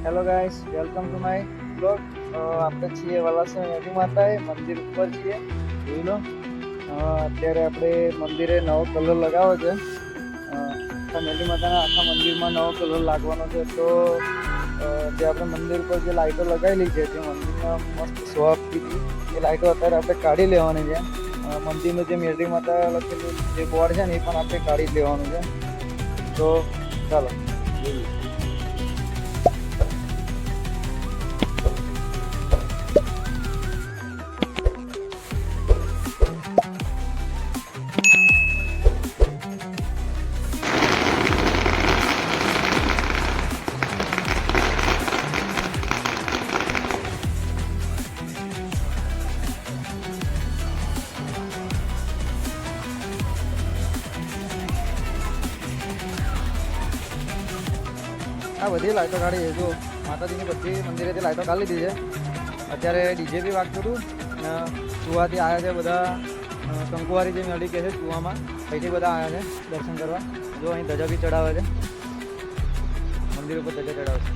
Hello guys, welcome to my blog. આપણે છીએ વલાસણ મેરી માતાએ મંદિર ઉપર છીએ, જોઈ લો. અત્યારે આપણે મંદિરે નવો કલર લગાવ્યો છે. આખા મેરી માતાના આખા મંદિરમાં નવો કલર લાગવાનો છે. તો જે આપણે મંદિર ઉપર જે લાઇટો લગાવેલી છે, જે મંદિરમાં મસ્ત શો આપતી હતી, એ લાઇટો અત્યારે આપણે કાઢી લેવાની છે. મંદિરનું જે મેરી માતા લખેલું જે બોર્ડ છે ને, એ પણ આપણે કાઢી લેવાનું છે. તો ચાલો જોઈએ. આ બધી લાઇટો કાઢી છે. જો માતાજીની બધી મંદિરેથી લાઇટો કાઢી લીધી છે. અત્યારે ડીજે બી વાગતું હતું. ચુવાથી આવ્યા છે બધા. કંકુવારી જે મેળી કહે છે ચુવામાં, અહીંથી બધા આવ્યા છે દર્શન કરવા. જો અહીં ધજા બી ચડાવે છે, મંદિર ઉપર ધજા ચડાવે છે.